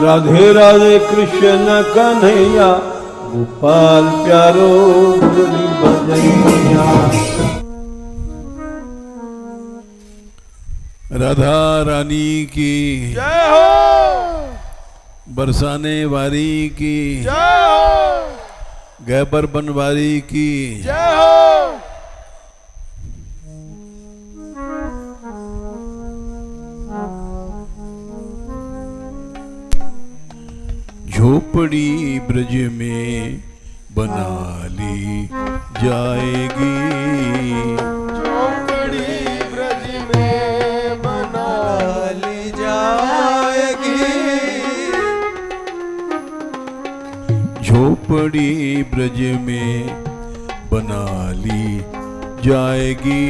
राधे राधे कृष्ण कन्हैया गोपाल प्यारो मुरली बजैया। राधा रानी की जय हो, बरसाने वारी की जय हो, गैबर बनवारी की जय हो। झोपड़ी ब्रज में बना ली जाएगी, झोपड़ी ब्रज में बना ली जाएगी, झोपड़ी ब्रज में बना ली जाएगी,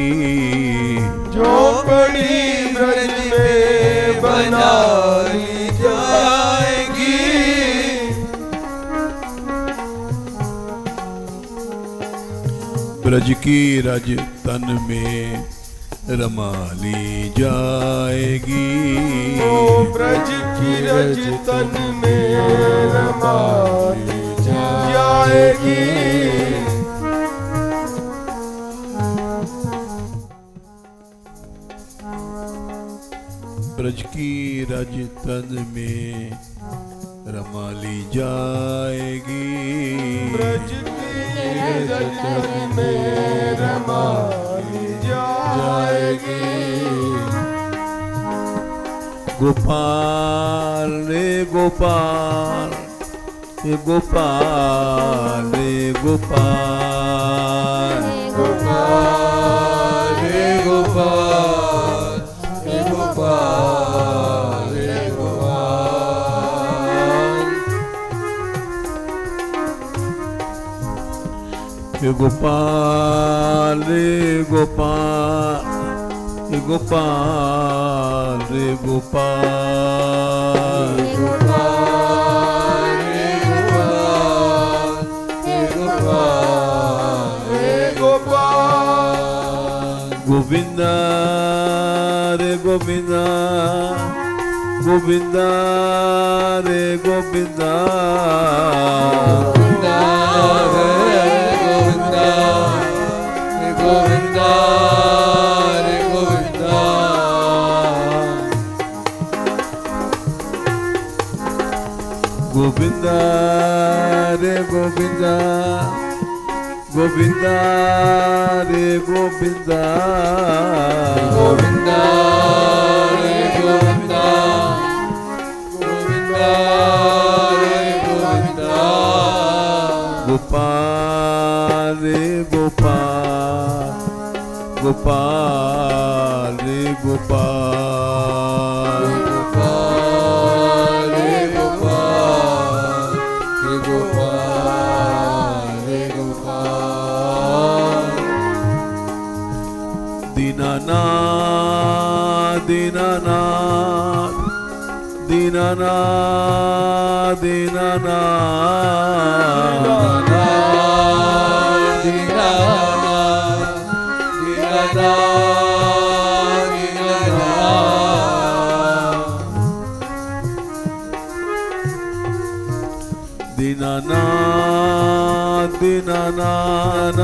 झोपड़ी ब्रज में बना ली जाएगी। ब्रज की रज तन में रमा ली जाएगी, ओ ब्रज की रज तन में रमा ली जाएगी। ब्रज की रज तन में रमा ली जाएगी, ब्रज की रज तन में रमा ली जाएगी। गोपाल रे गोपाल, ये गोपाल रे गोपाल, गोपाल रे गोपाल, रे गोपाल रे गोपाल, ये गोपाल रे गोपाल, ये गोपाल रे गोपाल, गोपाल रे गोपाल, रे गोपाल रे गोपाल। गोविंदा रे गोविंदा, गोविंदा रे गोविंदा, गोविंदा रे गोविंदा, रे गोविंदा रे गोविंदा। गोविंदा रे गोविंदा, गोविंदा रे गोविंदा, गोविंदा रे गोविंदा, गोविंदा रे गोविंदा। गोपाल रे गोपाल, गोपाल रे गोपाल, गोपाल रे गोपाल, रे गोपाल रे गोपाल। दीनानाथ दीनानाथ दीनानाथ दीनानाथ, दीनानाथ दीनानाथ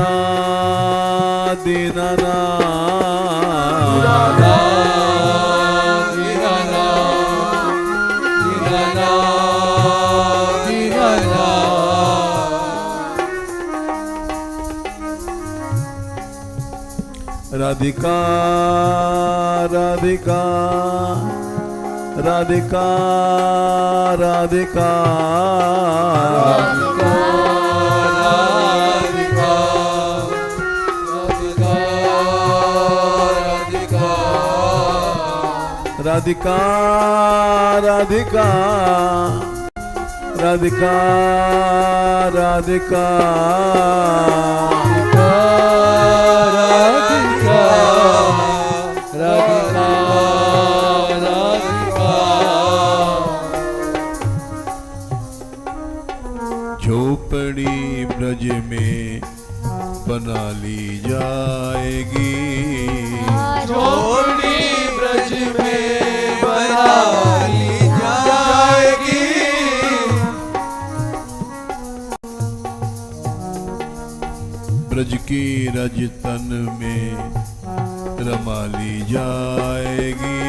दीनानाथ, राधिका राधिका राधिका राधिका, राधिका राधिका राधिका राधिका, राधिका राधिका। झोपड़ी ब्रज में बना ली जाएगी, झोपड़ी ब्रज में बना ली जाएगी, ब्रज की रज तन में रमा ली जाएगी।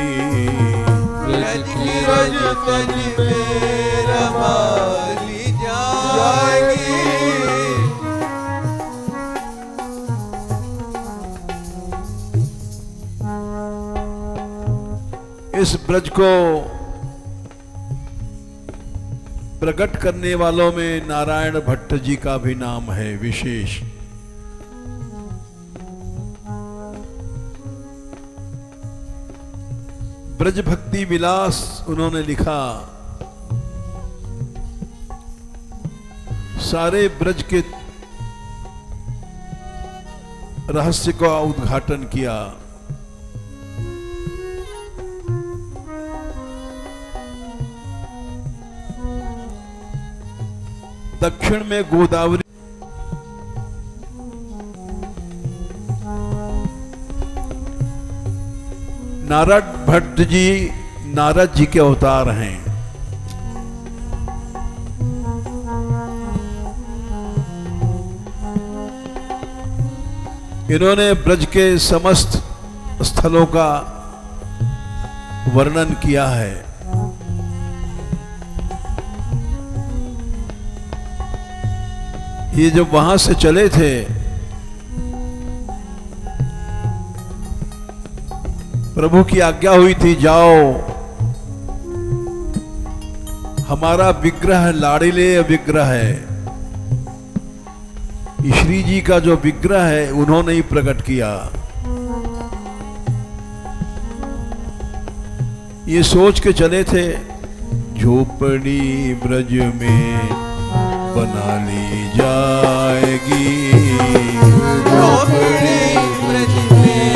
ब्रज की रज तन में रमा ली जाएगी। इस ब्रज को प्रकट करने वालों में नारायण भट्ट जी का भी नाम है विशेष। ब्रज भक्ति विलास उन्होंने लिखा। सारे ब्रज के रहस्य का उद्घाटन किया। दक्षिण में गोदावरी, नारद भट्ट जी नारद जी के अवतार हैं। इन्होंने ब्रज के समस्त स्थलों का वर्णन किया है। ये जब वहां से चले थे प्रभु की आज्ञा हुई थी, जाओ हमारा विग्रह लाड़िले विग्रह है। श्री जी का जो विग्रह है उन्होंने ही प्रकट किया। ये सोच के चले थे झोपड़ी ब्रज में बना ली जाएगी। झोपड़ी ब्रज में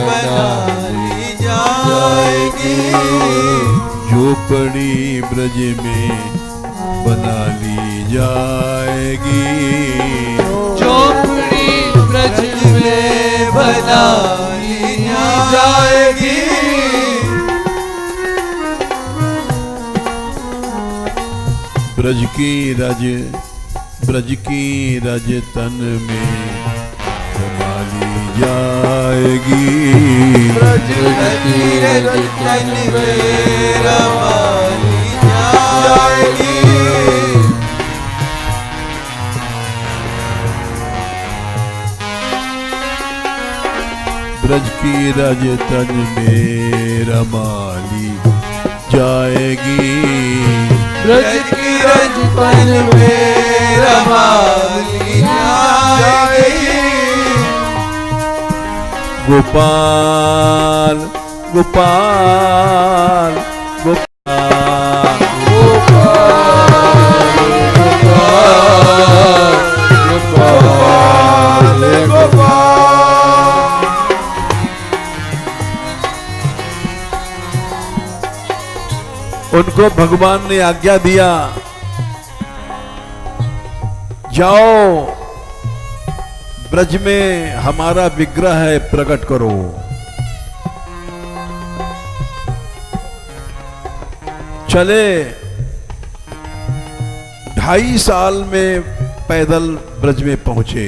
बना ली जाएगी। झोपड़ी ब्रज में बना ली जाएगी। झोपड़ी ब्रज में बना ली जाएगी। ब्रज की रज तन में रमा ली जाएगी। ब्रज की रज तन में रमा ली जाएगी। ब्रज की रज तन में रमा ली जाएगी। ब्रज की रज तन में रमा ली जाएगी। गोपाल गोपाल गोपाल गोपाल गोपाल। उनको भगवान ने आज्ञा दिया, जाओ ब्रज में हमारा विग्रह है प्रकट करो। चले 2.5 साल में पैदल ब्रज में पहुंचे।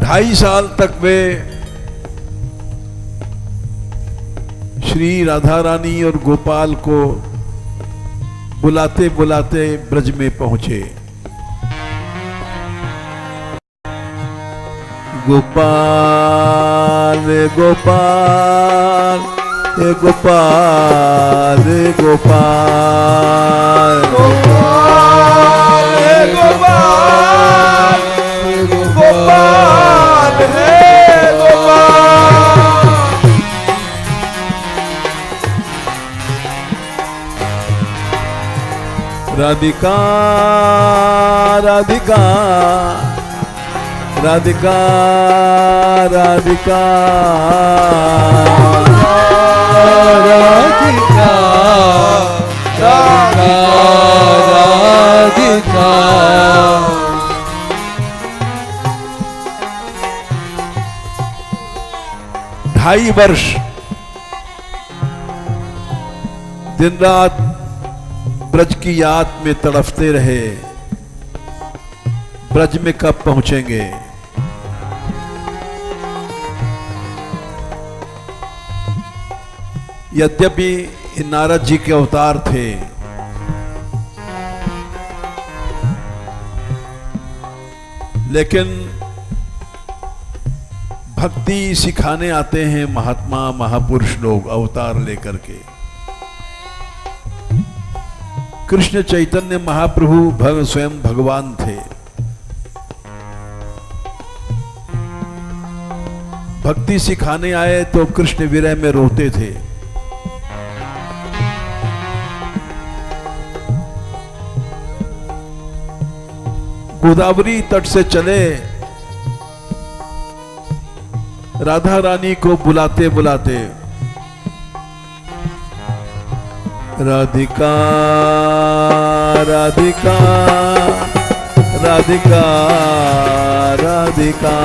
ढाई साल तक वे श्री राधा रानी और गोपाल को बुलाते बुलाते ब्रज में पहुंचे। गोपाल गोपाल गोपाल गोपाल गोपाल गोपाल गोपाल है गोपाल। राधिका राधिका राधिका राधिका राधिका राधिका राधिका। 2.5 वर्ष दिन रात ब्रज की याद में तड़फते रहे, ब्रज में कब पहुंचेंगे। यद्यपि नारद जी के अवतार थे, लेकिन भक्ति सिखाने आते हैं महात्मा महापुरुष लोग अवतार लेकर के। कृष्ण चैतन्य महाप्रभु स्वयं भगवान थे। भक्ति सिखाने आए तो कृष्ण विरह में रोते थे। गोदावरी तट से चले, राधा रानी को बुलाते बुलाते, राधिका राधिका राधिका राधिका राधिका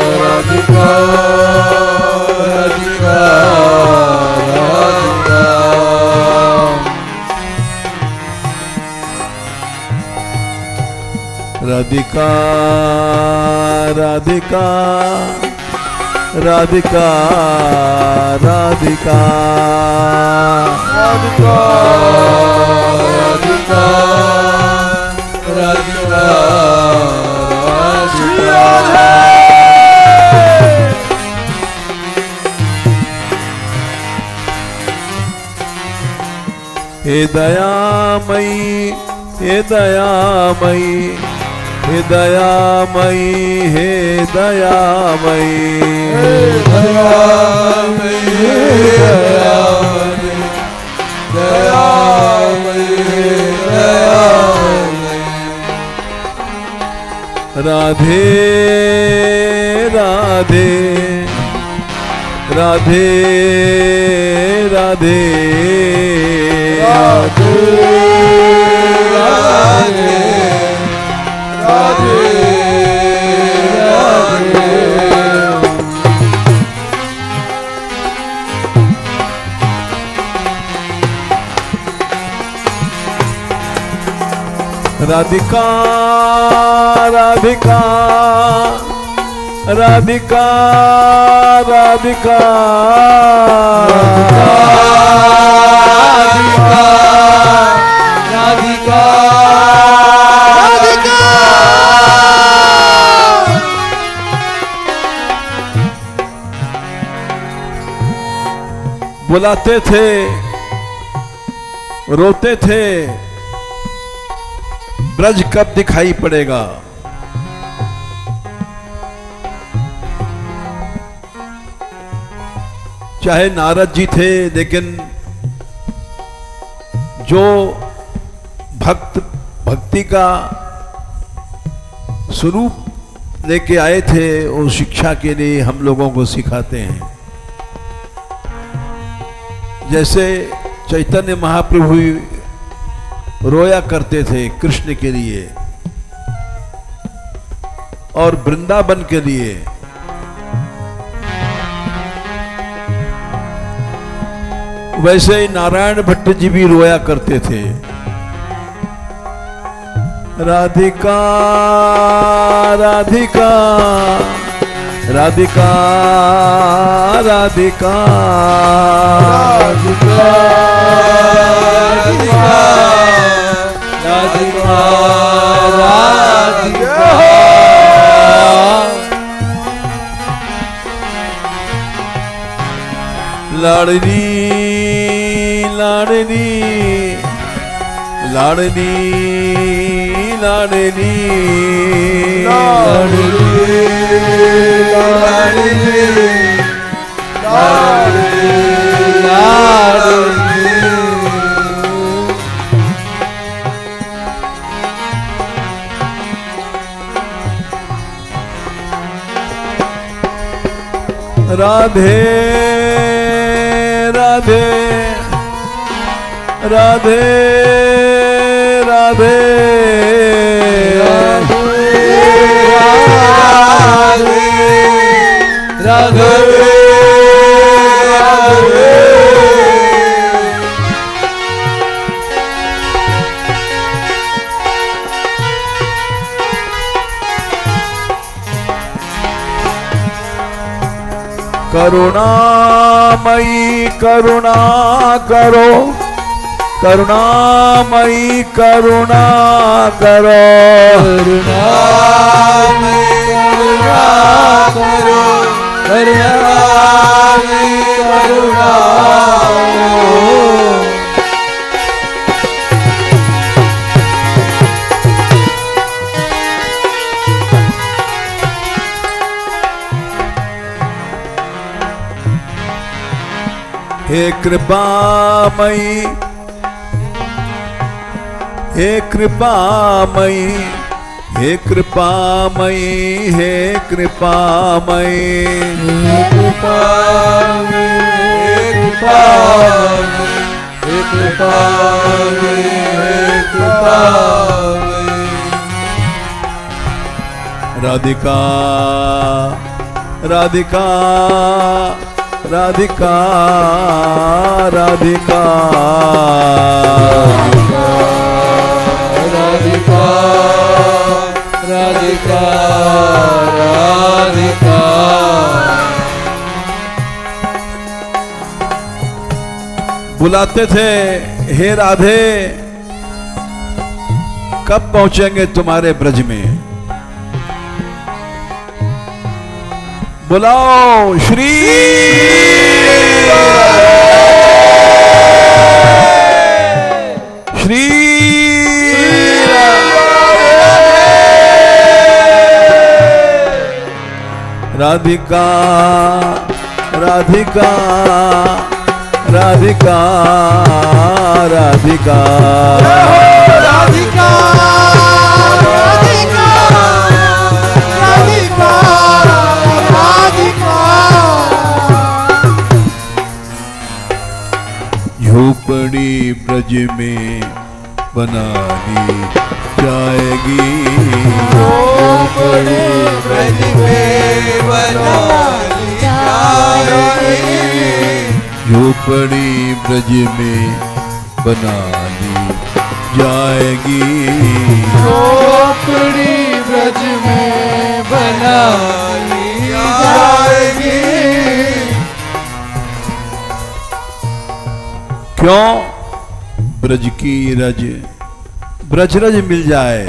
राधिका राधिका राधिका राधिका राधिका राधिका राधिका राधिका राधिका हे दयामयी हे दयामयी हे दयामयी हे दयामयी दयामयी दयामयी दयामयी राधे राधे राधे राधे राधे राधे राधे राधिका राधिका राधिका राधिका राधिका बुलाते थे, रोते थे, ब्रज कब दिखाई पड़ेगा। चाहे नारद जी थे, लेकिन जो भक्ति का स्वरूप लेके आए थे, उस शिक्षा के लिए हम लोगों को सिखाते हैं। जैसे चैतन्य महाप्रभु रोया करते थे कृष्ण के लिए और वृंदावन के लिए, वैसे ही नारायण भट्ट जी भी रोया करते थे। राधिका राधिका राधिका राधिका राधिका राधिका राधिका लाडली लाडली लाडली लाडली राधे राधे राधे राधे राधे राधे करुणामयी करुणा करो, करुणामयी करुणा करो, करुणामयी करुणा करो, करुणामयी करुणा करो। हे कृपामयी, हे कृपामयी, हे कृपामयी, हे कृपामयी, हे कृपामयी, हे कृपामयी, हे कृपामयी, हे कृपामयी। राधिका राधिका राधिका राधिका राधिका राधिका राधिका। बुलाते थे, हे राधे कब पहुंचेंगे तुम्हारे ब्रज में? बुलाओ श्री श्री राधिका राधिका राधिका राधिका राधिका राधिका राधिका राधिका। झोपड़ी ब्रज में बना ली जाएगी, झोपड़ी ब्रज में बना ली जाएगी, झोपड़ी ब्रज में बना ली जाएगी, झोपड़ी ब्रज में बना ली जाएगी। क्यों? ब्रज की रज, ब्रज रज मिल जाए।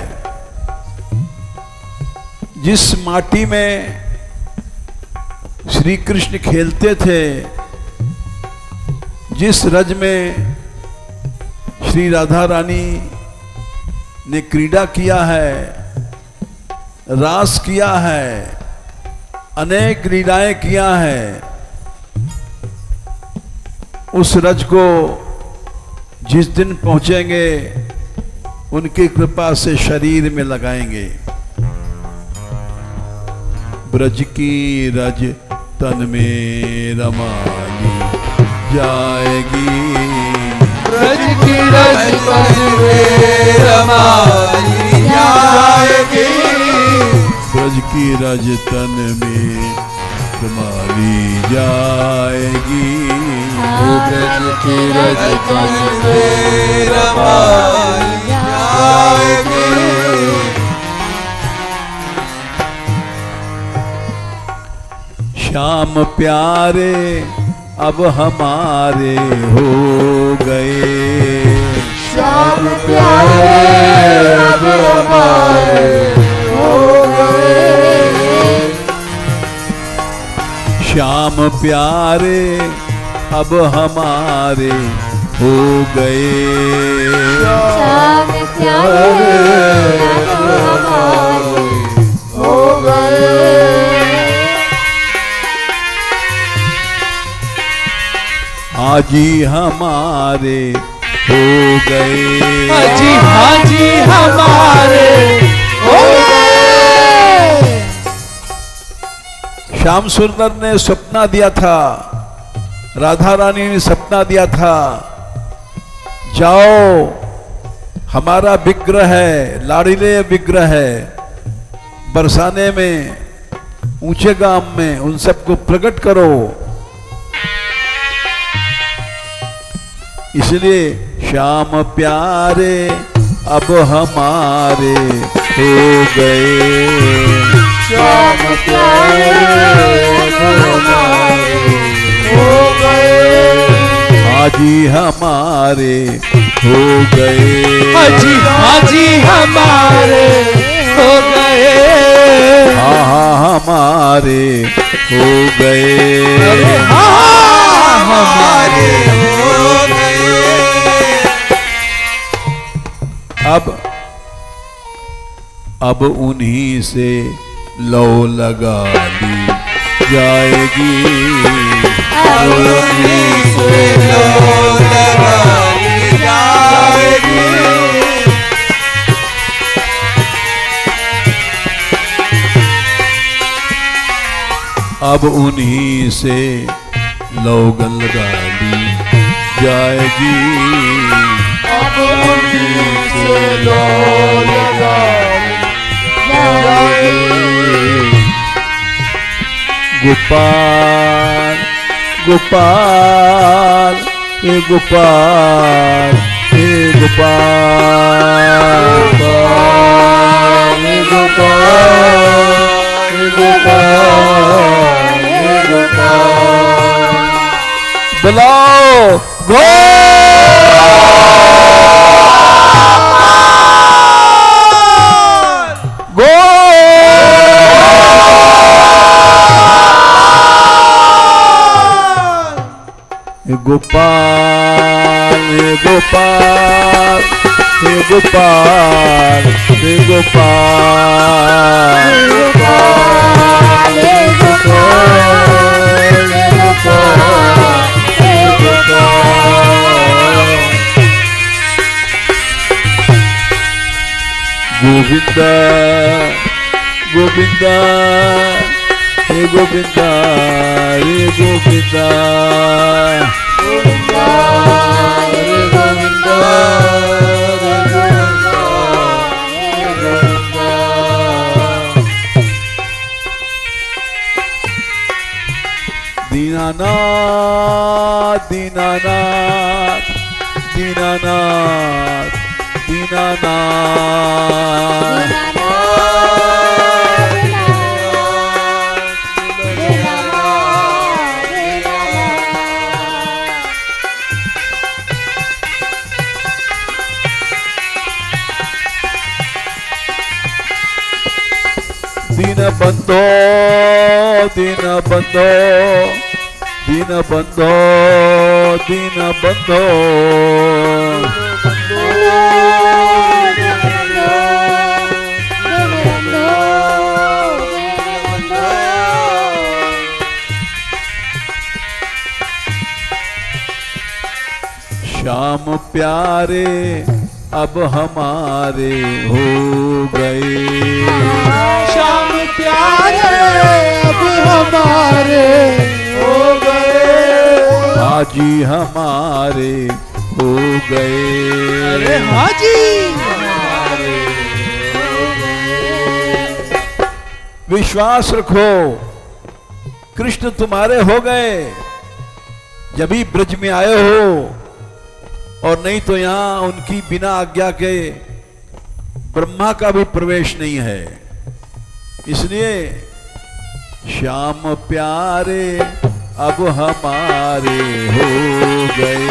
जिस माटी में श्री कृष्ण खेलते थे, जिस रज में श्री राधा रानी ने क्रीड़ा किया है, रास किया है, अनेक लीलाएं किया है, उस रज को जिस दिन पहुंचेंगे उनकी कृपा से शरीर में लगाएंगे। ब्रज की रज तन में रमाली जाएगी, ब्रज की रज तन में रमाली जाएगी, ब्रज की रज तन में रमाली जाएगी, ब्रज की रज तन में रमाली जाएगी। श्याम प्यारे अब हमारे हो गए, श्याम प्यारे अब हमारे हो गए, श्याम प्यारे अब हमारे हो गए, श्याम प्यारे अब हमारे हो गए। हाजी हमारे हो गए, हाजी हाजी हमारे हो गए। श्याम सुंदर ने सपना दिया था, राधा रानी ने सपना दिया था, जाओ हमारा विग्रह है, लाड़िले विग्रह है, बरसाने में ऊंचे गांव में उन सबको प्रकट करो। इसलिए श्याम प्यारे अब हमारे हो गए, श्याम प्यारे अब हमारे हाजी हमारे हो गए, हाजी हाजी हमारे हो गए, हाँ हमारे हो गए, हाँ हमारे हो गए। अब उन्हीं से लौ लगा ली जाएगी, अब उन्हीं से लौ लगा ली जाएगी, अब उन्हीं से लोगन लगा ली जाएगी, अब उन्हीं से लौ लगा ली जाएगी। गोपाल गोपाल हे गोपाल हे गोपाल, हे गोपाल हे गोपाल हे गोपाल, बुलाओ गो गोपाल हे गोपाल हे गोपाल हे गोपाल, हे गोपाल हे गोपाल हे गोपाल, गोविंदा गोविंदा हे गोविंदा हे गोविंदा, गोविंदा हे गोविंदा हे गोविंदा हे गोविंदा, दीनानाथ दीनानाथ दीनानाथ दीनानाथ, दीन बंधो दीन बंधो दीन बंधो दीन बंधो, श्याम प्यारे अब हमारे हो गए, श्याम प्यारे अब हमारे हो गए, हाजी हमारे हो गए, अरे हाजी हमारे हो गए। विश्वास रखो कृष्ण तुम्हारे हो गए, जब ही ब्रज में आए हो, और नहीं तो यहां उनकी बिना आज्ञा के ब्रह्मा का भी प्रवेश नहीं है। इसलिए श्याम प्यारे अब हमारे हो गए,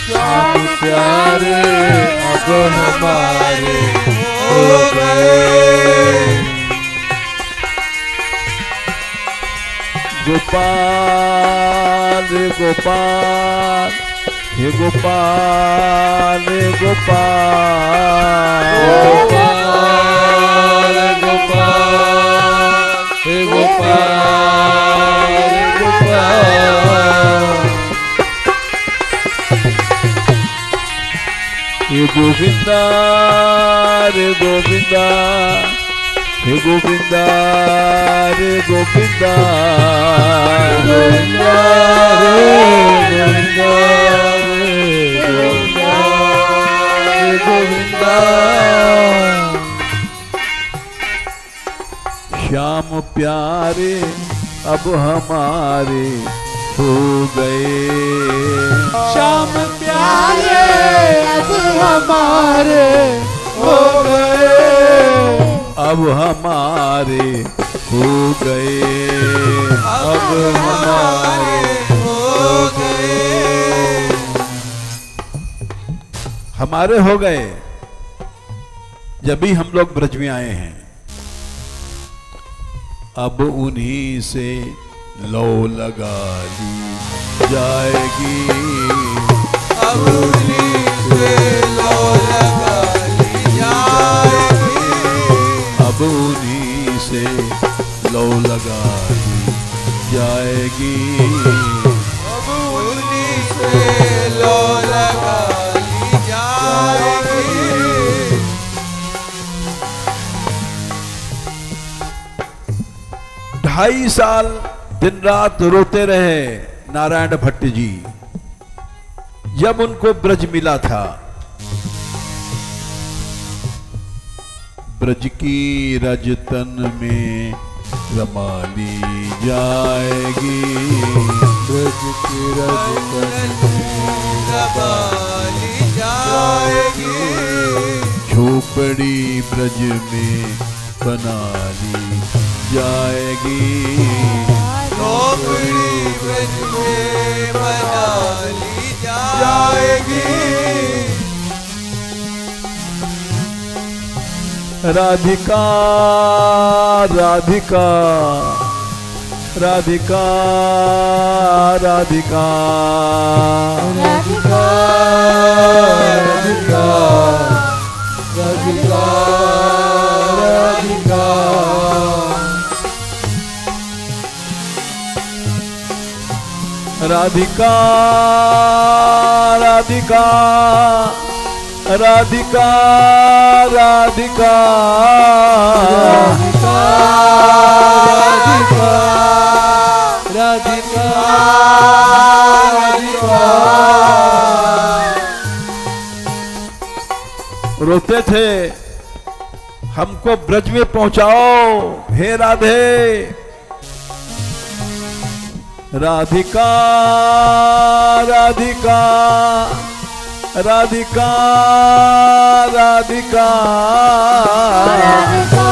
श्याम प्यारे अब हमारे हो गए, गोपाल गोपाल हे गोपाल हे गोपाल, गोपाल गोपाल हे गोपाल हे गोपाल, हे गोविंदा रे गोविंदा हे गोविंदा रे गोविंदा, गोविंदा रे गोविंदा रे गोविंदा, श्याम प्यारे अब हमारे हो गए, श्याम प्यारे अब हमारे हो गए, अब हमारे हो गए, अब हमारे हो गए। हमारे हो गए जब भी हम लोग ब्रज में आए हैं। अब उन्हीं से लो लगा ली जाएगी, अब उन्हीं से लो लगा ली जाएगी, अब उन्हीं से लो लगा ली जाएगी, अब उन्हीं से लो लगा ली जाएगी। 2.5 साल दिन रात रोते रहे नारायण भट्ट जी जब उनको ब्रज मिला था। ब्रज की रजतन में रमा ली जाएगी, ब्रज की रजतन में रमा ली जाएगी, झोपड़ी ब्रज में बना ली जाएगी, झोपड़ी ब्रज में बना ली जाएगी। राधिका राधिका राधिका राधिका राधिका राधिका राधिका राधिका राधिका राधिका राधिका राधिका राधिका राधिका राधिका। रोते थे हमको ब्रज में पहुंचाओ हे राधे। राधिका राधिका राधिका राधिका राधिका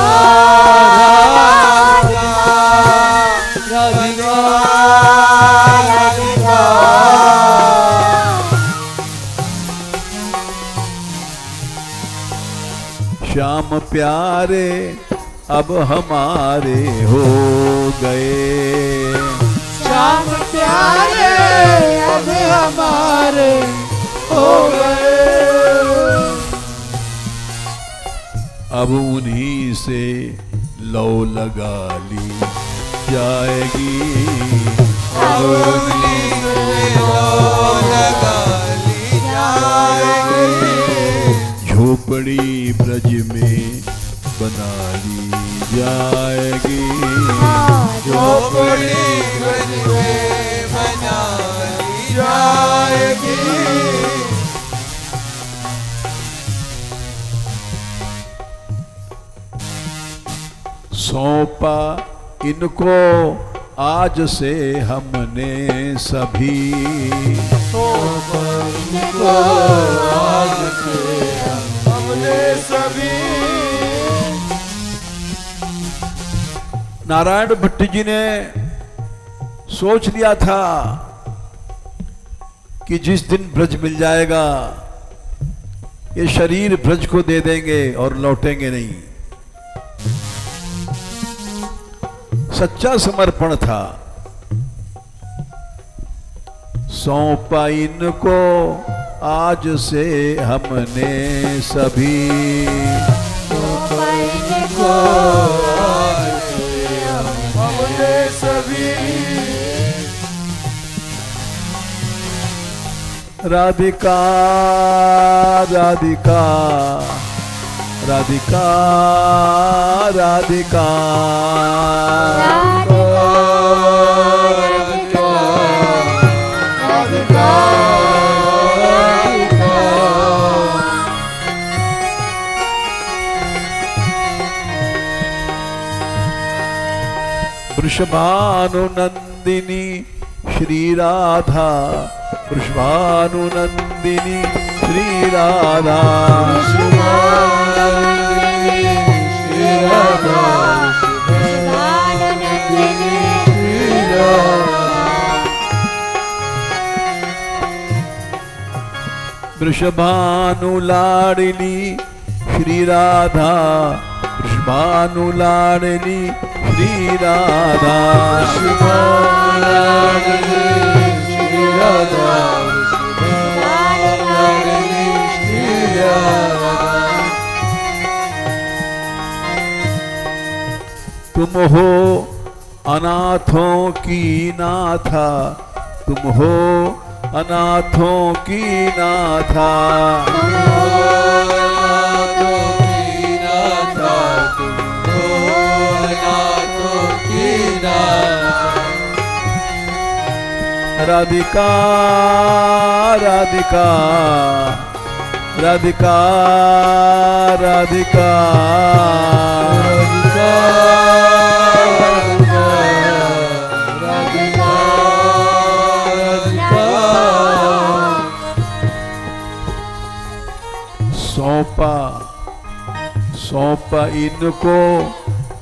राधिका राधिका। श्याम प्यारे अब हमारे हो गए, श्याम प्यारे अब हमारे हो गए, अब उन्हीं से लो लगा ली जाएगी, अब उन्हीं से लो लगा ली जाएगी, झोपड़ी ब्रज में बना ली जाएगी, झोपड़ी ब्रज में बना ली जाएगी। सौंपा इनको आज से हमने सभी, सौंपा इनको आज से हमने सभी। नारायण भट्ट जी ने सोच लिया था कि जिस दिन ब्रज मिल जाएगा ये शरीर ब्रज को दे देंगे और लौटेंगे नहीं। सच्चा समर्पण था। सौंपा इनको आज से हमने सभी, सौंपा इनको आज से हमने सभी। राधिका राधिका राधिका राधिका वृषभानुनंदिनी श्री राधा, वृषभानुनंदिनी श्री राधा, वृषभानु लाडली श्री राधा, वृषभानु लाडली श्री राधा, वृषभानु लाडली श्री राधा, वृषभानु लाडली श्री राधा। तुम हो अनाथों की नाथा, तुम हो अनाथों की नाथा, तुम हो अनाथों की नाथा, तुम हो अनाथों की नाथा। राधिका राधिका राधिका राधिका राधिका राधिका राधिका। सौंपा सौंपा इनको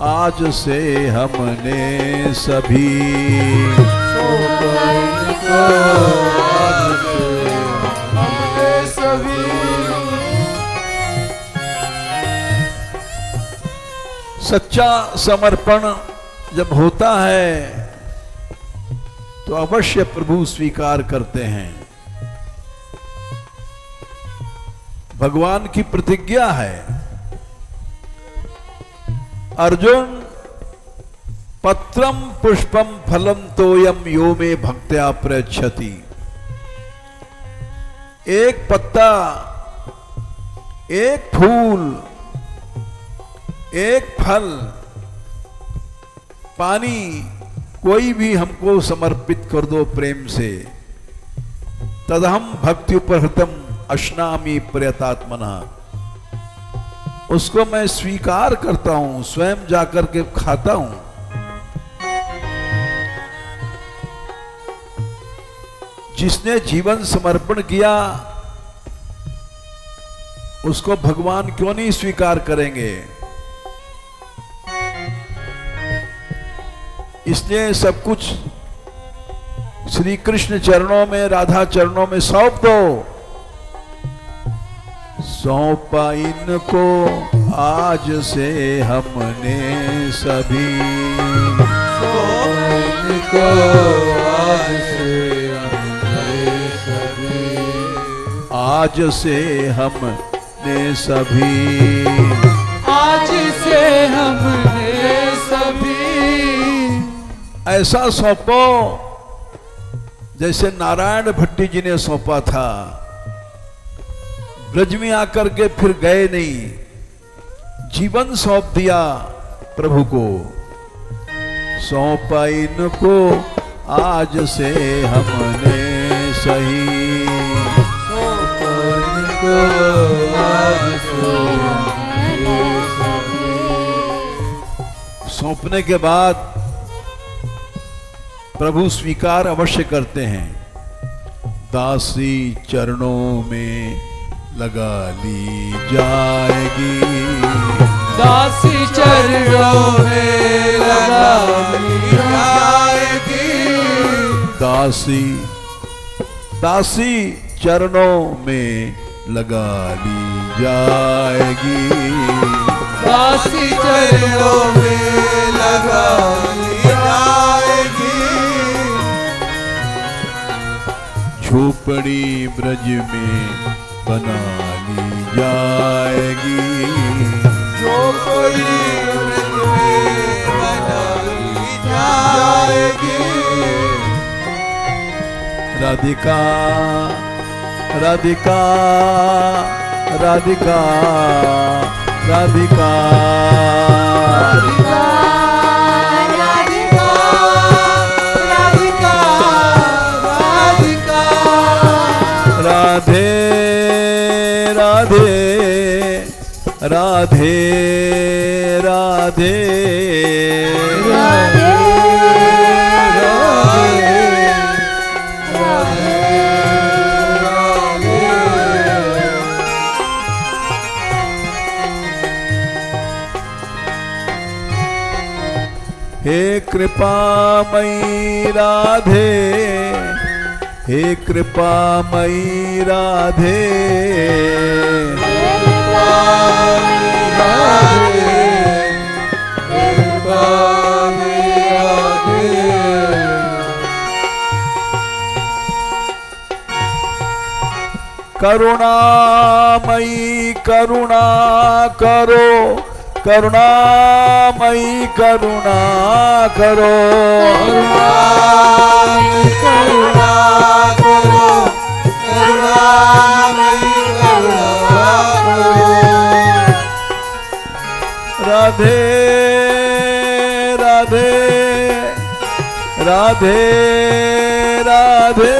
आज से हमने सभी, सौंपा इनको आज से हमने सभी। सच्चा समर्पण जब होता है तो अवश्य प्रभु स्वीकार करते हैं। भगवान की प्रतिज्ञा है, अर्जुन पत्रम पुष्पम फलम तोयम यो में भक्त्या प्रयच्छति। एक पत्ता, एक फूल, एक फल, पानी, कोई भी हमको समर्पित कर दो प्रेम से, तदहम भक्ति उपहृतम अश्नामि प्रयतात्मना। उसको मैं स्वीकार करता हूं, स्वयं जाकर के खाता हूं। जिसने जीवन समर्पण किया उसको भगवान क्यों नहीं स्वीकार करेंगे। इसलिए सब कुछ श्री कृष्ण चरणों में, राधा चरणों में सौंप दो। सौंपा इनको आज से हमने सभी, सौंपा इनको आज से हमने सभी, आज से हमने सभी, आज से हमने सभी। ऐसा सौंपो जैसे नारायण भट्टी जी ने सौंपा था। ब्रज में आकर के फिर गए नहीं, जीवन सौंप दिया प्रभु को। सौंपा इनको आज से हमने सही, सौंपा इनको आज से हमने सभी। सौंपने के बाद प्रभु स्वीकार अवश्य करते हैं। दासी चरणों में लगा ली जाएगी, दासी चरणों में लगा ली जाएगी, दासी दासी चरणों में लगा ली जाएगी, दासी चरणों में लगा ली जाएगी। झोपड़ी ब्रज में बना ली जाएगी, झोपड़ी ब्रज में बना ली जाएगी। राधिका राधिका राधिका राधिका राधिका राधिका राधिका राधिका। राधे राधे राधे राधे राधे राधे राधे। हे कृपामयी राधे हे कृपामयी राधे, करुणामयी करुणा करो, करुणामयी करुणा करो, करुणा करो, करुणामयी करुणा करो। राधे राधे राधे राधे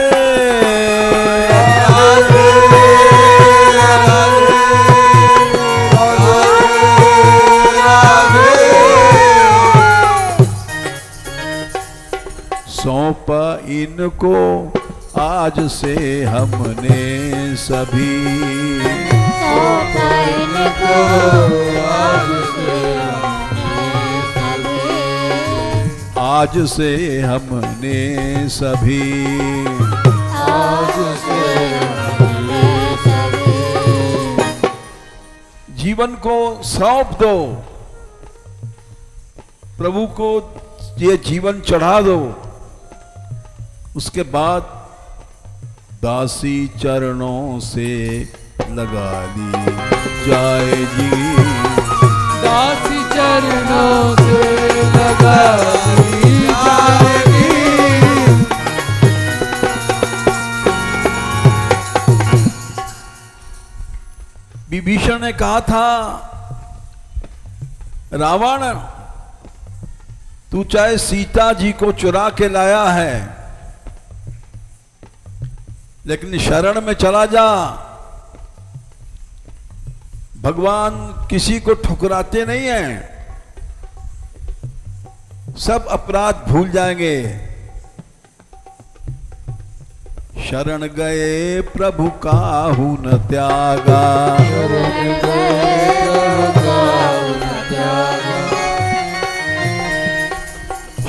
सौंप इनको आज से हमने सभी, आज से हमने सभी, जीवन को सौंप दो, प्रभु को ये जीवन चढ़ा दो। उसके बाद दासी चरणों से लगा ली जाएगी, दासी चरणों से लगा ली जाएगी। विभीषण ने कहा था, रावण तू चाहे सीता जी को चुरा के लाया है, लेकिन शरण में चला जा। भगवान किसी को ठुकराते नहीं हैं, सब अपराध भूल जाएंगे। शरण गए प्रभु काहू न त्यागा,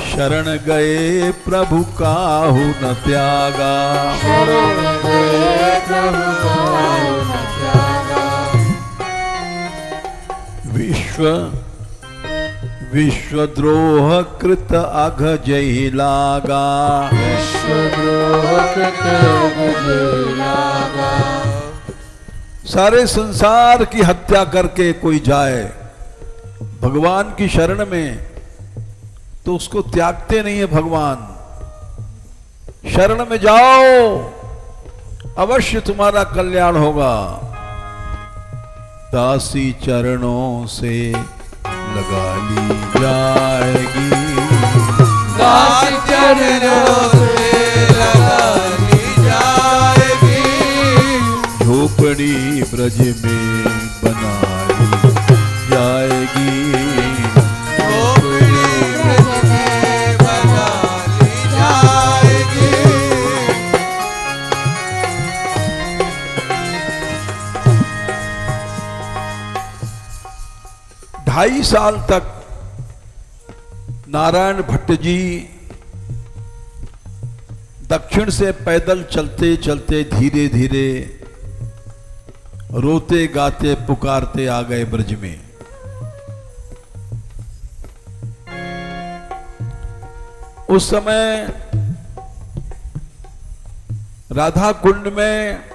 शरण गए प्रभु काहू न त्यागा, विश्व विश्वद्रोह कृत अघ जही लागा, सारे संसार की हत्या करके कोई जाए भगवान की शरण में तो उसको त्यागते नहीं है भगवान। शरण में जाओ, अवश्य तुम्हारा कल्याण होगा। दासी चरणों से लगा ली जाएगी, दासी चरणों से लगा ली जाएगी। झोपड़ी ब्रज में बनाई जाएगी, झोपड़ी ब्रज में बना ली जाएगी। 2.5 साल तक नारायण भट्ट जी दक्षिण से पैदल चलते चलते धीरे धीरे रोते गाते पुकारते आ गए ब्रज में। उस समय राधा कुंड में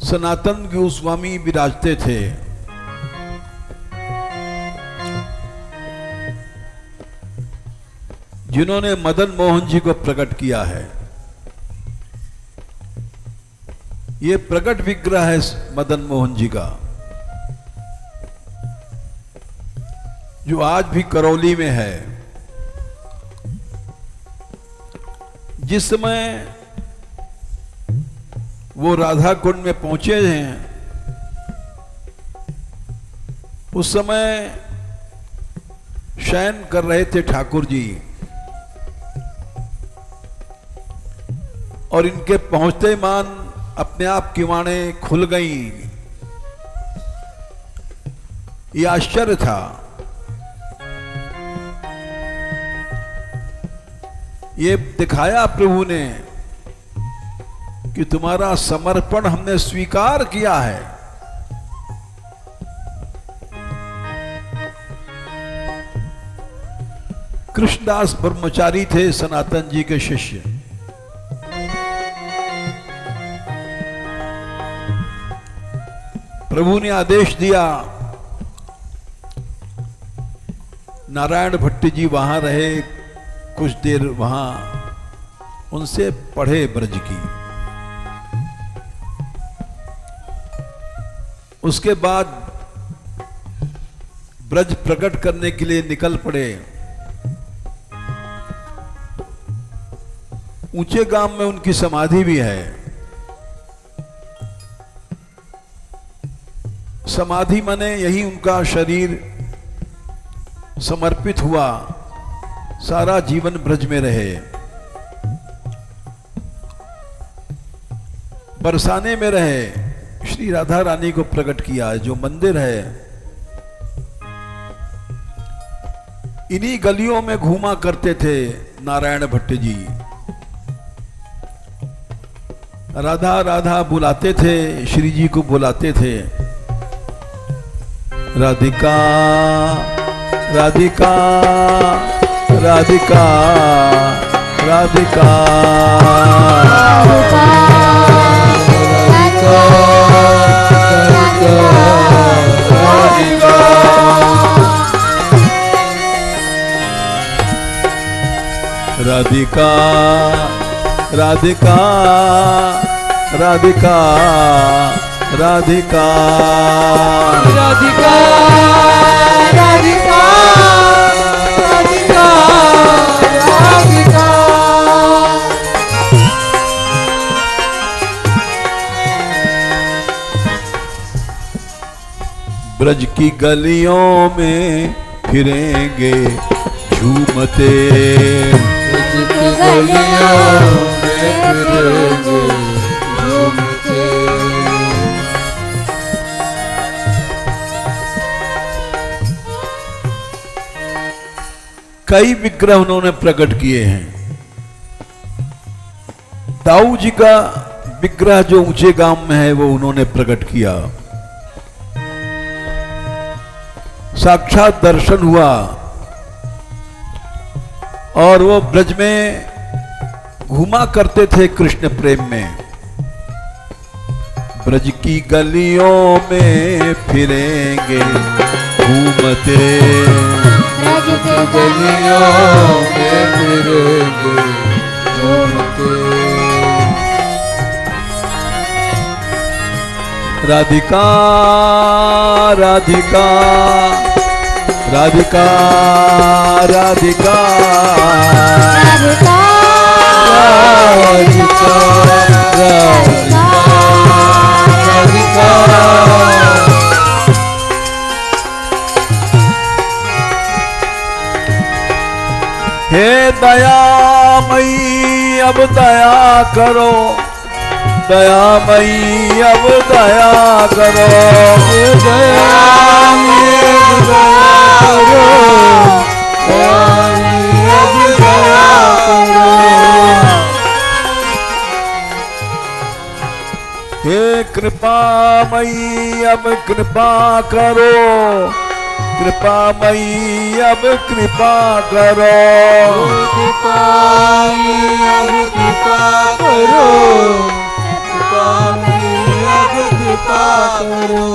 सनातन गोस्वामी विराजते थे। जिन्होंने मदन मोहन जी को प्रकट किया है। ये प्रकट विग्रह है मदन मोहन जी का, जो आज भी करौली में है। जिस समय वो राधा कुंड में पहुंचे हैं, उस समय शयन कर रहे थे ठाकुर जी, और इनके पहुंचते मान अपने आप किवाड़ें खुल गई। ये आश्चर्य था। ये दिखाया प्रभु ने कि तुम्हारा समर्पण हमने स्वीकार किया है। कृष्णदास ब्रह्मचारी थे, सनातन जी के शिष्य। प्रभु ने आदेश दिया, नारायण भट्ट जी वहां रहे, कुछ देर वहां उनसे पढ़े ब्रज की। उसके बाद ब्रज प्रकट करने के लिए निकल पड़े। ऊंचे गांव में उनकी समाधि भी है। समाधि माने यही उनका शरीर समर्पित हुआ, सारा जीवन ब्रज में रहे। बरसाने में रहे, श्री राधा रानी को प्रकट किया। जो मंदिर है, इन्हीं गलियों में घूमा करते थे नारायण भट्ट जी। राधा राधा बुलाते थे, श्री जी को बुलाते थे। राधिका राधिका राधिका राधिका राधिका राधिका राधिका राधिका राधिका राधिका राधिका राधिका। ब्रज की गलियों में फिरेंगे झूमते, ब्रज की गलियों में फिरेंगे झूमते। कई विग्रह उन्होंने प्रकट किए हैं। दाऊ जी का विग्रह जो ऊंचे गांव में है वो उन्होंने प्रकट किया। साक्षात दर्शन हुआ और वो ब्रज में घूमा करते थे कृष्ण प्रेम में। ब्रज की गलियों में फिरेंगे घूमते, ब्रज की गलियों में फिरेंगे झूमते। राधिका राधिका राधिका राधिका राधिका राधिका राधिका। हे दयामयी अब दया करो, दयामयी अब दया करो, दयामयी अब दया करो, दयामयी अब दया करो। हे कृपामयी अब कृपा करो, कृपामयी अब कृपा करो, कृपामयी अब कृपा करो, कृपामयी अब कृपा करो।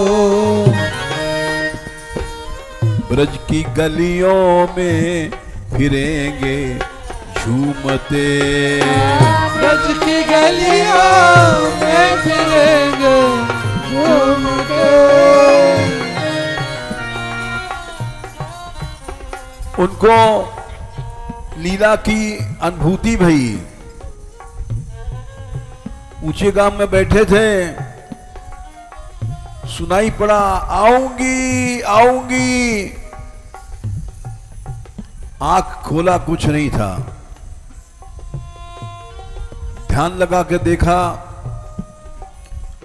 ब्रज की गलियों में फिरेंगे झूमते, ब्रज की गलियों में फिरेंगे झूमते। उनको लीला की अनुभूति भई। ऊंचे गांव में बैठे थे, सुनाई पड़ा आऊंगी आऊंगी। आंख खोला, कुछ नहीं था। ध्यान लगा के देखा,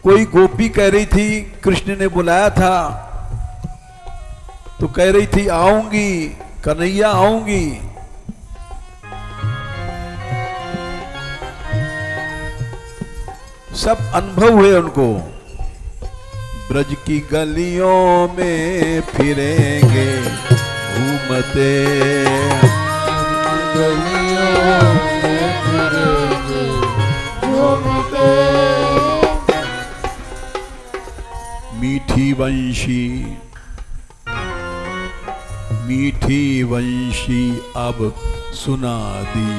कोई गोपी कह रही थी कृष्ण ने बुलाया था, तो कह रही थी आऊंगी कन्हैया आऊंगी। सब अनुभव हुए उनको। ब्रज की गलियों में फिरेंगे घूमते, गलियों में फिरेंगे घूमते। मीठी वंशी, मीठी वंशी अब सुना दी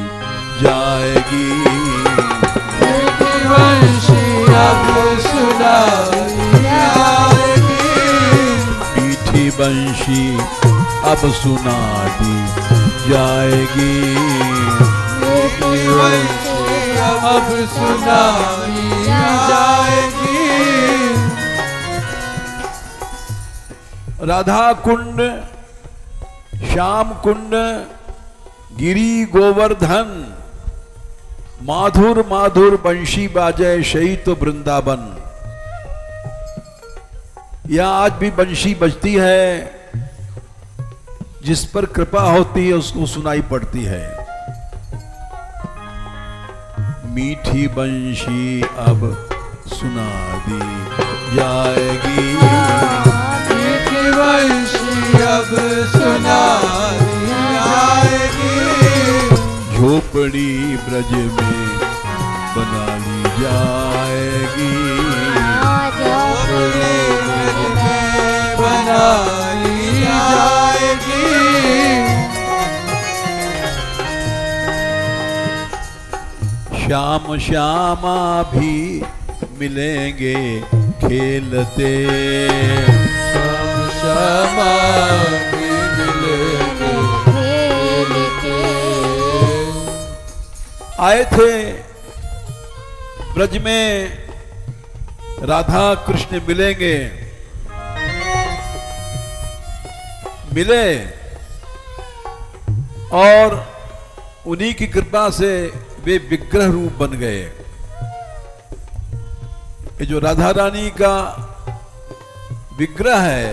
जाएगी। मीठी वंशी अब सुना दी जाएगी। मीठी वंशी अब सुना दी जाएगी। मीठी वंशी अब सुना दी जाएगी। राधा कुंड, श्याम कुंड, गिरी गोवर्धन, माधुर माधुर बंशी बाजे शही तो वृंदावन। यह आज भी बंशी बजती है, जिस पर कृपा होती है उसको सुनाई पड़ती है। मीठी बंशी अब सुना दी जाएगी। मीठी वंशी अब सुना दी जाएगी। झोपड़ी ब्रज में बना ली जाएगी। झोपड़ी ब्रज में बना ली जाएगी। श्याम श्यामा भी मिलेंगे खेलते। श्याम श्यामा भी मिलेंगे खेलते। आए थे ब्रज में, राधा कृष्ण मिलेंगे, मिले और उन्हीं की कृपा से वे विग्रह रूप बन गए। ये जो राधा रानी का विग्रह है,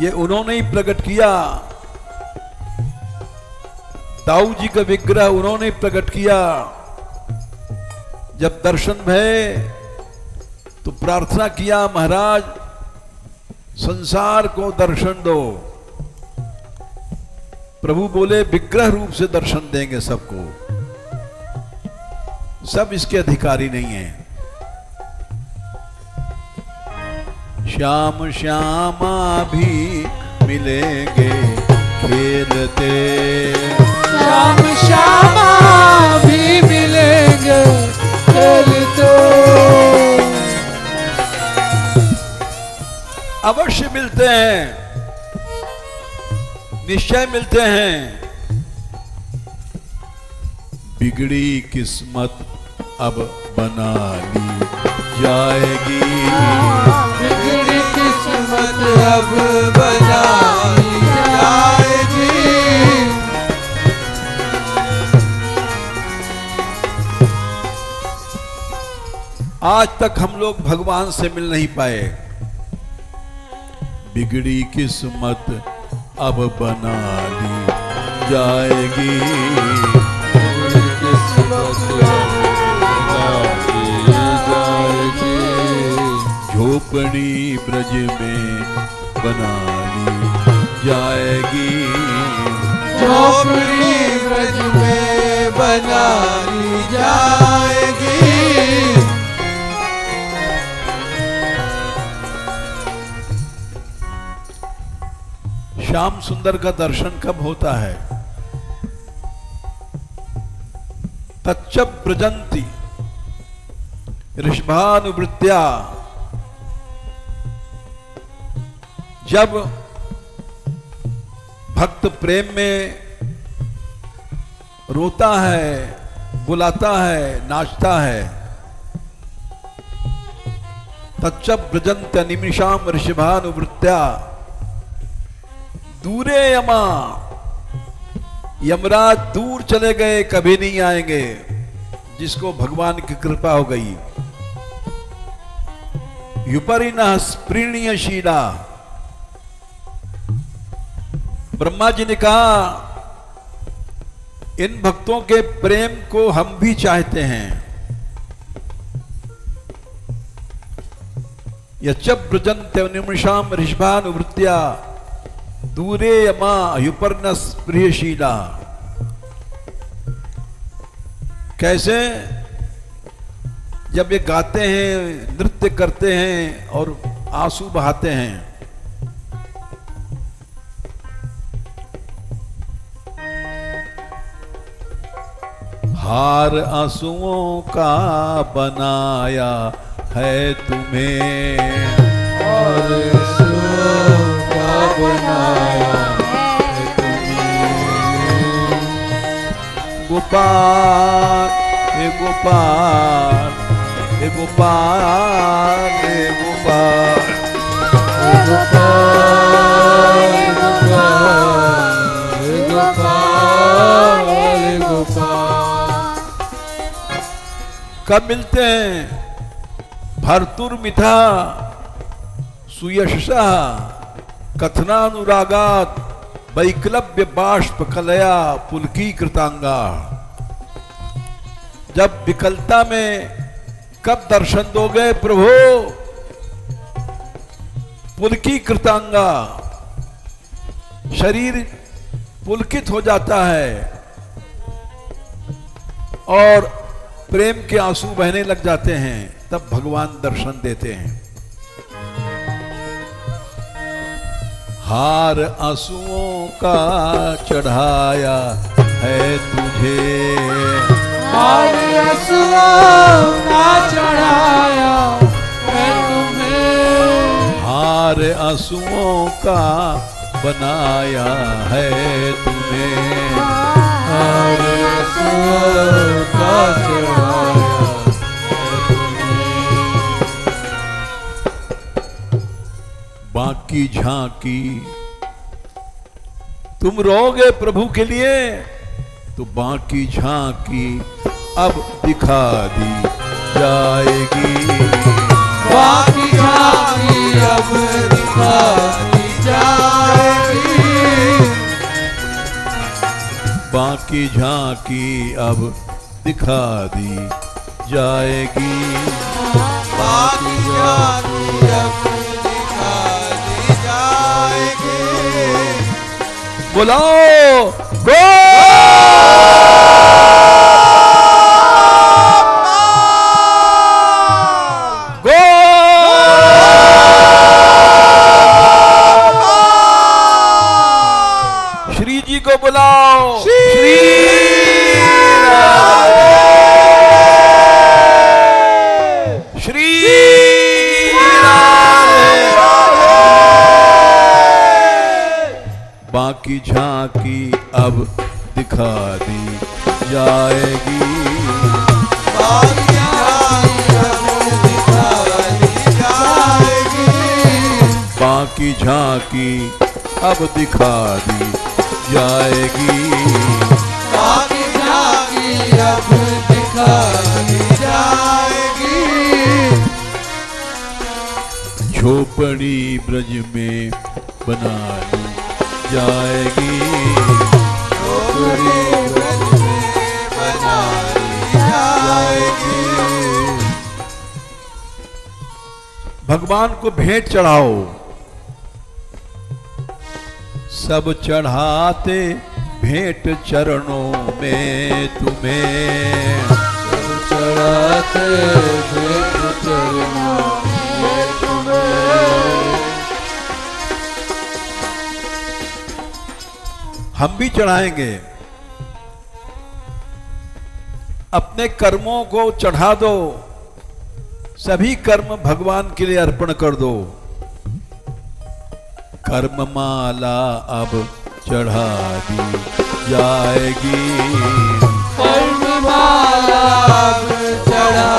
ये उन्होंने ही प्रकट किया। दाऊ जी का विग्रह उन्होंने ही प्रकट किया। जब दर्शन भये तो प्रार्थना किया, महाराज संसार को दर्शन दो। प्रभु बोले विग्रह रूप से दर्शन देंगे सबको, सब इसके अधिकारी नहीं हैं। श्याम श्यामा भी मिलेंगे खेलते। श्याम श्यामा भी मिलेंगे खेलते। अवश्य मिलते हैं, निश्चय मिलते हैं। बिगड़ी किस्मत अब बना ली जाएगी। बिगड़ी किस्मत अब बना ली जाएगी। आज तक हम लोग भगवान से मिल नहीं पाए। बिगड़ी किस्मत अब बना ली जाएगी। झोपड़ी ब्रज में बना ली जाएगी। झोपड़ी ब्रज में बना ली जाएगी। श्याम सुंदर का दर्शन कब होता है? तच्च ब्रजंती ऋषभानुवृत्त्या, जब भक्त प्रेम में रोता है, बुलाता है, नाचता है। तच्च ब्रजंत्य निमिषाम ऋषभानुवृत्त्या दूरे यमा, यमराज दूर चले गए, कभी नहीं आएंगे। जिसको भगवान की कृपा हो गई। युपरिणः स्प्रीणीयशीला, ब्रह्मा जी ने कहा इन भक्तों के प्रेम को हम भी चाहते हैं। यच्च ब्रजन्ते निमिषाम ऋषभानुवृत्त्या दूरे यमा युपर्न प्रियशीला। कैसे? जब ये गाते हैं, नृत्य करते हैं और आंसू बहाते हैं, हार आंसुओं का बनाया है तुम्हें, और आंसुओं का बनाया है तुम्हें। गोपाल हे गोपाल, हे गोपाल, हे गोपाल, कब मिलते हैं? भर्तुर मिथा सुयशसा कथनानुरागात वैक्लव्य बाष्प कलया पुलकी कृतांगा। जब विकलता में कब दर्शन दोगे प्रभु? पुलकी कृतांगा, शरीर पुलकित हो जाता है और प्रेम के आंसू बहने लग जाते हैं, तब भगवान दर्शन देते हैं। हार आंसुओं का चढ़ाया है तुझे, हार आंसुओं का चढ़ाया है तुम्हें, हार आंसुओं का बनाया है तुम्हें, हार आंसुओं का चढ़ाया है तुम्हें। बाकी झांकी तुम रोगे प्रभु के लिए, तो बाकी झांकी अब दिखा दी जाएगी, बाकी झांकी अब दिखा दी जाएगी, बाकी झांकी अब दिखा दी जाएगी, बाकी झांकी अब दिखा दी जाएगी। बुलाओ गो श्री जी को बुलाओ, श्री श्री बाकी झांकी अब दिखा दी जाएगी, बाकी झांकी अब दिखा दी जाएगी, बाकी झांकी अब दिखा दी जाएगी, बाकी झांकी अब दिखा दी जाएगी। झोपड़ी ब्रज में बना ली जाएगी, झोपड़ी ब्रज में बना ली जाएगी। भगवान को भेंट चढ़ाओ, सब चढ़ाते भेंट चरणों में तुम्हें, सब चढ़ाते भेंट चरणों में तुम्हें। हम भी चढ़ाएंगे। अपने कर्मों को चढ़ा दो, सभी कर्म भगवान के लिए अर्पण कर दो। कर्ममाला अब चढ़ा दी जाएगी, कर्ममाला अब चढ़ा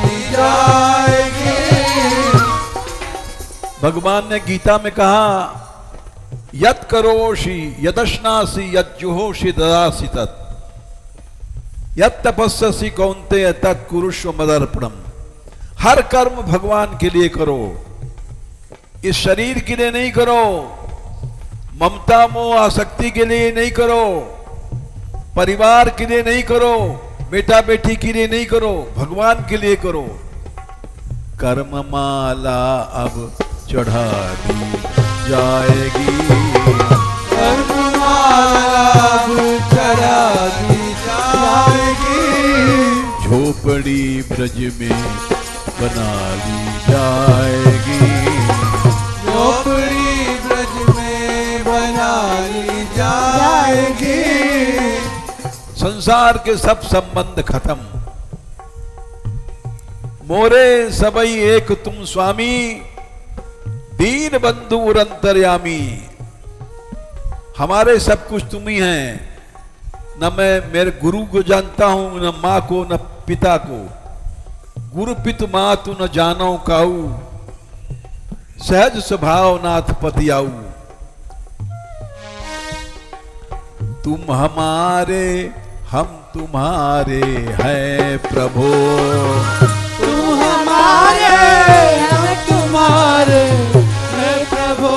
दी जाएगी। भगवान ने गीता में कहा, यत् करोषि यदश्नासि यज्जुहोषि ददासि तत्, यत् तपस्यसि कौन्तेय तत् कुरुष्व मदर्पणम्। हर कर्म भगवान के लिए करो, इस शरीर के लिए नहीं करो, ममता मोह आसक्ति के लिए नहीं करो, परिवार के लिए नहीं करो, बेटा बेटी के लिए नहीं करो, भगवान के लिए करो। कर्ममाला अब चढ़ा दी जाएगी। कर्ममाला अब चढ़ा दी जाएगी। झोपड़ी ब्रज में बना ली जाएगी। झोपड़ी ब्रज में बना ली जाएगी। संसार के सब संबंध खत्म। मोरे सबई एक तुम स्वामी, दीन बंधु और अंतर्यामी। हमारे सब कुछ तुम ही हैं। न मैं मेरे गुरु को जानता हूं, न माँ को, न पिता को। गुरु पितु मातु न जानो काऊ, सहज स्वभाव नाथ पति आऊ। तुम हमारे हम तुम्हारे हैं प्रभु। तुम हमारे हम तुम्हारे हैं प्रभु।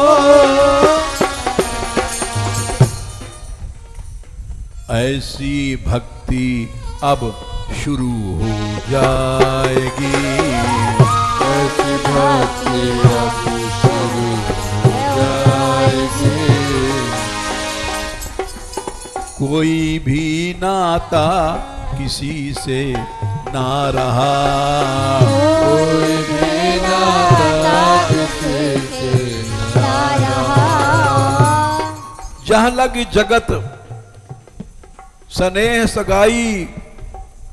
ऐसी भक्ति अब शुरू हो जाएगी। ऐसी भक्ति अब शुरू हो जाएगी। कोई भी नाता किसी से ना रहा। कोई भी नाता किसी से ना रहा। जहाँ लग जगत स्नेह सगाई,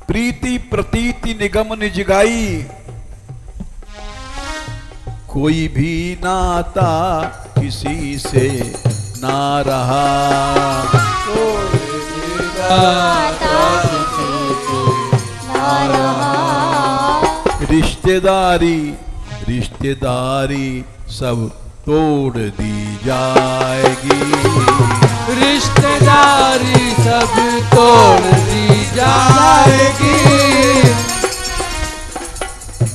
प्रीति प्रतीति निगम निजगाई। कोई भी नाता किसी से ना रहा। कोई भी नाता किसी से ना रहा। रिश्तेदारी रिश्तेदारी सब तोड़ दी जाएगी। रिश्तेदारी सब तोड़ दी जाएगी।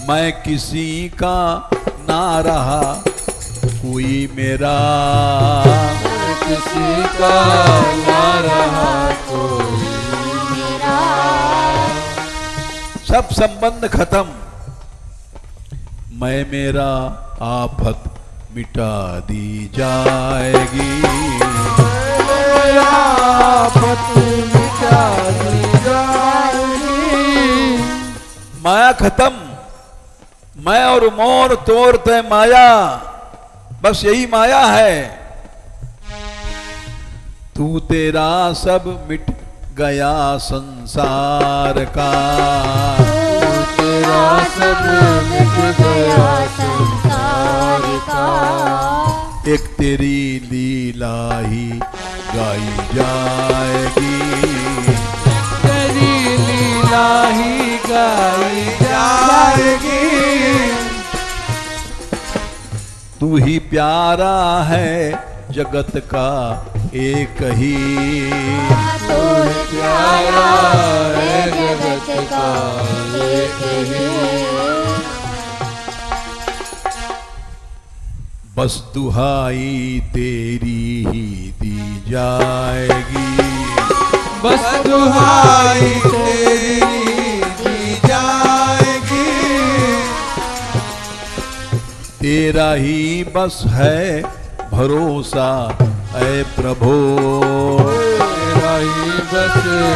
मैं किसी का ना रहा कोई मेरा। किसी का ना रहा कोई मेरा। सब संबंध खत्म। मैं मेरा आफत मिटा दी जाएगी। आफत मिटा दी जाएगी। माया खत्म। मैं और मोर तोर तय माया, बस यही माया है। तू तेरा सब मिट गया संसार का। तू तेरा सब मिट गया संसार का। एक तेरी लीला ही गाई जाएगी। तेरी लीला ही गाई जाएगी। तू ही प्यारा है जगत का एक ही। तू प्यारा है जगत का एक ही। बस दुहाई तेरी ही दी जाएगी। बस दुहाई तेरी दी जाएगी। तेरा ही बस है भरोसा ऐ प्रभु। तेरा ही बस है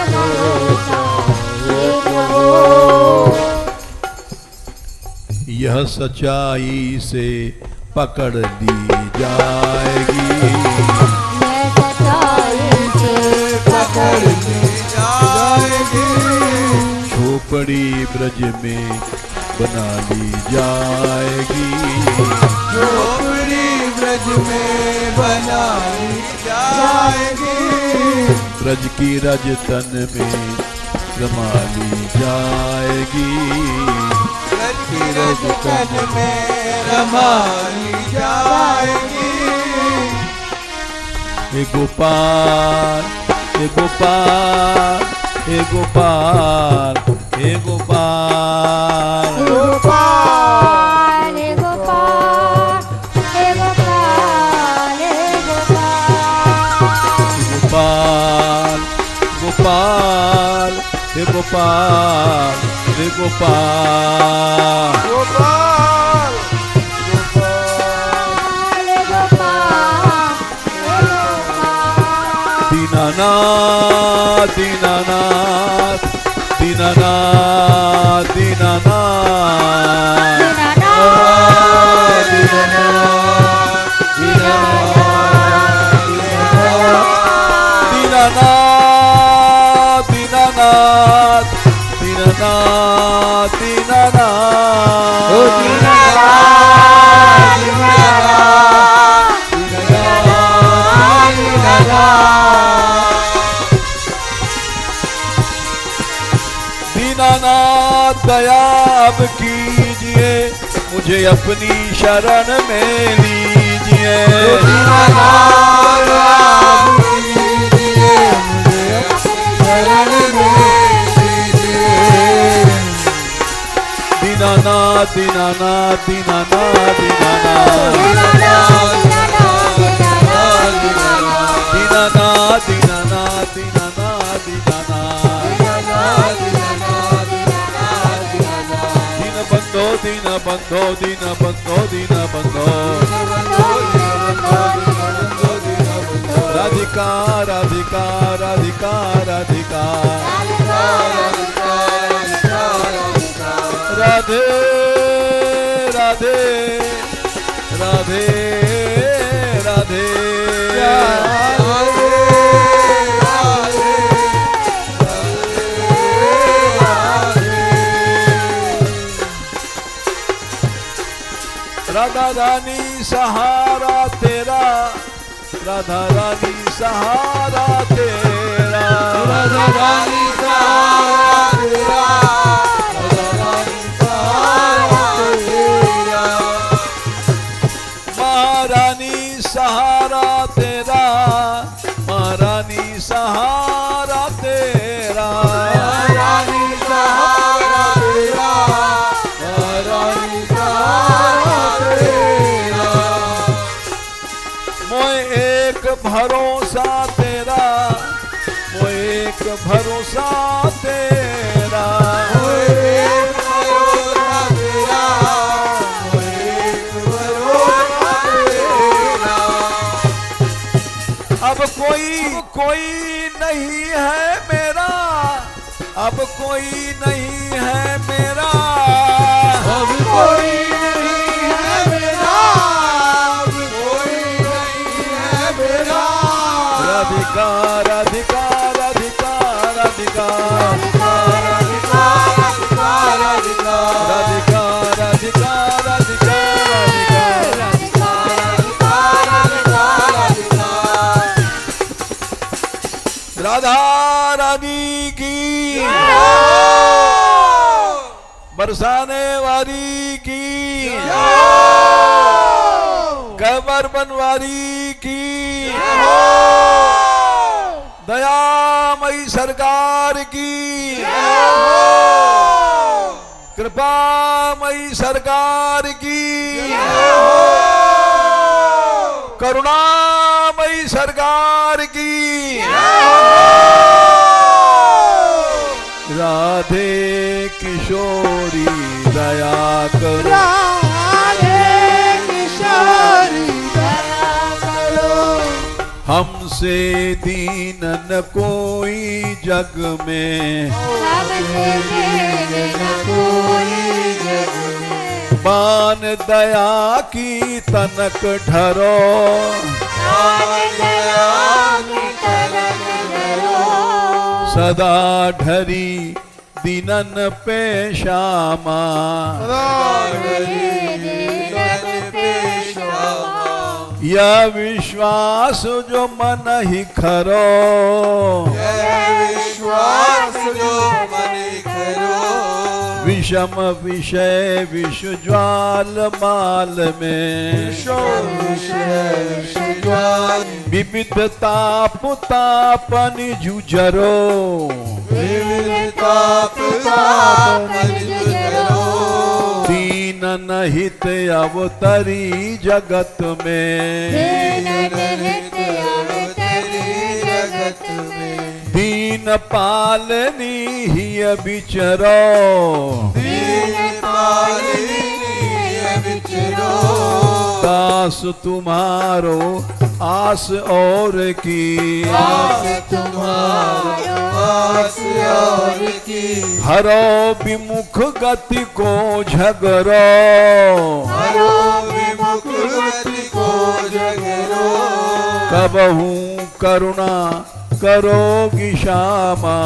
भरोसा ऐ प्रभु। यह सच्चाई से पकड़ ली जाएगी। मैं सच्चाई से पकड़ ली जाएगी। झोपड़ी ब्रज में बना ली जाएगी। झोपड़ी ब्रज में बनाई जाएगी। ब्रज की रज तन में रमा ली जाएगी। ब्रज की रज तन में रमाई जाएगी। हे गोपाल हे गोपाल हे गोपाल हे गोपाल। गोपाल हे गोपाल हे गोपाल हे गोपाल। गोपाल गोपाल हे गोपाल हे गोपाल। दीनानाथ दीनानाथ दीनानाथ दीनानाथ दीनानाथ दीनानाथ दीनानाथ दीनानाथ दीनानाथ दया अब कीजिए मुझे अपनी शरण में लीजिए दीनानाथ अब कीजिए मुझे अपनी शरण में लीजिए दीनानाथ दीनानाथ दीनानाथ दीनानाथ दीनानाथ दीनानाथ दीनानाथ दीन बंधो दीन बंधो दीन बंधो राधिका राधिका राधिका राधिका राधे राधे राधे राधे राधा रानी सहारा तेरा राधा रानी सहारा तेरा राधा रानी सहारा तेरा राधा रानी सहारा तेरा महारानी सहारा तेरा महारानी सहारा तेरा रानी सहारा तेरा रानी सहारा तेरा मोए एक भरोसा तेरा मोए एक भरोसा तेरा एक भरोसा तेरा एक भरोसा तेरा अब कोई नहीं है मेरा अब कोई नहीं है मेरा अब कोई नहीं है मेरा अब कोई नहीं है मेरा राधिका राधिका राधिका राधिका राधिका राधिका राधिका राधिका राधिका राधिका राधा रानी की बरसाने वाली की कबर बनवारी की दयामयी सरकार की कृपामयी सरकार की करुणामयी सरकार की राधे किशोरी दया करो राधे किशोरी दया करो हमसे दीन न कोई जग में मान दया की तनक ढरो सदा ढरी दीनन पे श्यामा यह विश्वास जो मन ही खरो विश्वास जो मन करो विषम विषय विश्व ज्वाल माल में विविध ताप तापन जुझरो दीन नहित अवतरी जगत में दीन पालनी ही बिचरो दास तुम्हारो आस और की आस तुम्हारो आस और की हरो विमुख गति को झगरो हरो विमुख गति को जगरो कबहू करुणा करोगी श्यामा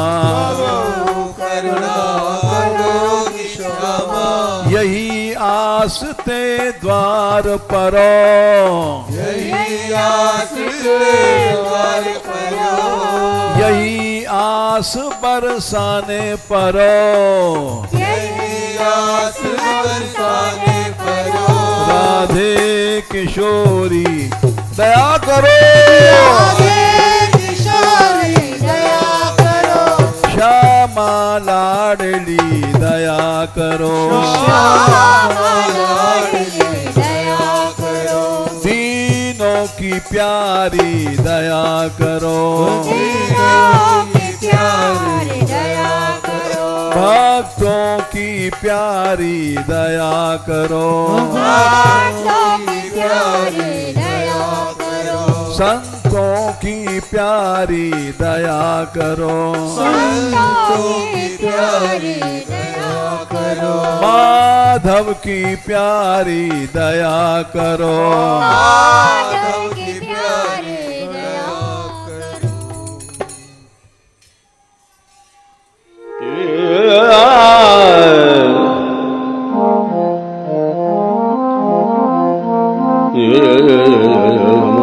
करुणा करोगी श्यामा यही आस ते द्वार परो यही आस तेरे द्वार परो यही आस बरसाने परो यही आस बरसाने परो राधे किशोरी दया करो किशोरी दया करो श्यामा लाडली दया करो श्यामा लाडली दया करो दीनों की प्यारी दया करो दीनों की प्यारी दया करो भक्तों की प्यारी दया करो भक्तों की प्यारी दया करो संतों की प्यारी दया करो संतों की प्यारी दया करो माधव की प्यारी दया करो माधव की प्यारी दया करो Yeah.